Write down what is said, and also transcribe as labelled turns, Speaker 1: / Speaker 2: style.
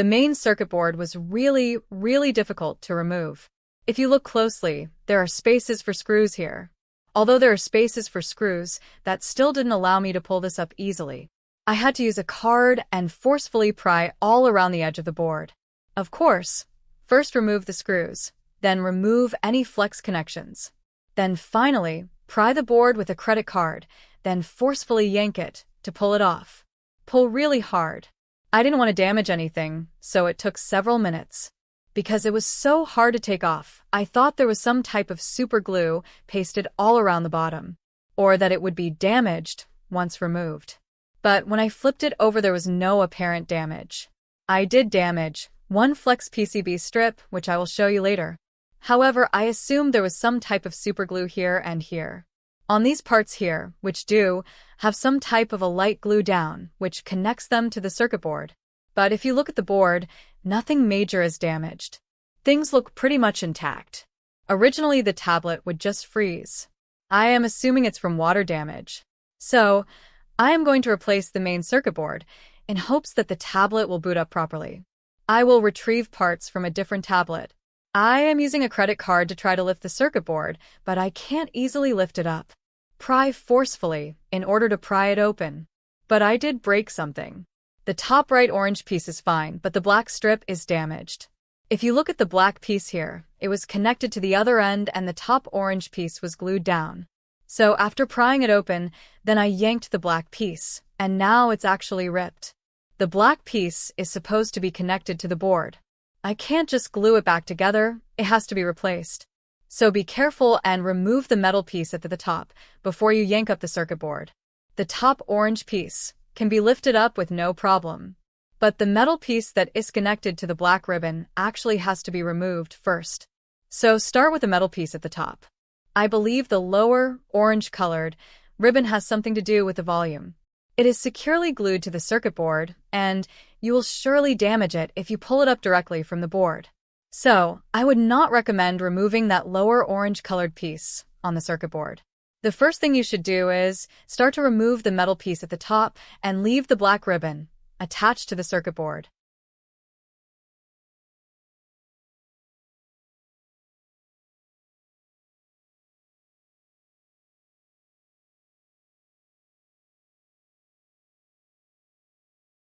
Speaker 1: The main circuit board was really difficult to remove. If you look closely, there are spaces for screws here. Although there are spaces for screws, that still didn't allow me to pull this up easily. I had to use a card and forcefully pry all around the edge of the board. Of course, first remove the screws, then remove any flex connections. Then finally, pry the board with a credit card, then forcefully yank it to pull it off. Pull really hard. I didn't want to damage anything, so it took several minutes. Because it was so hard to take off, I thought there was some type of super glue pasted all around the bottom, or that it would be damaged once removed. But when I flipped it over, there was no apparent damage. I did damage one flex PCB strip, which I will show you later. However, I assumed there was some type of super glue here and here. On these parts here, which do have some type of a light glue down, which connects them to the circuit board. But if you look at the board, nothing major is damaged. Things look pretty much intact. Originally, the tablet would just freeze. I am assuming it's from water damage. So, I am going to replace the main circuit board in hopes that the tablet will boot up properly. I will retrieve parts from a different tablet. I am using a credit card to try to lift the circuit board, but I can't easily lift it up. Pry forcefully in order to pry it open. But I did break something. The top right orange piece is fine, but the black strip is damaged. If you look at the black piece here, it was connected to the other end and the top orange piece was glued down. So after prying it open, then I yanked the black piece, and now it's actually ripped. The black piece is supposed to be connected to the board. I can't just glue it back together, it has to be replaced. So be careful and remove the metal piece at the top before you yank up the circuit board. The top orange piece can be lifted up with no problem. But the metal piece that is connected to the black ribbon actually has to be removed first. So start with the metal piece at the top. I believe the lower, orange-colored, ribbon has something to do with the volume. It is securely glued to the circuit board, and you will surely damage it if you pull it up directly from the board. So, I would not recommend removing that lower orange-colored piece on the circuit board. The first thing you should do is start to remove the metal piece at the top and leave the black ribbon attached to the circuit board.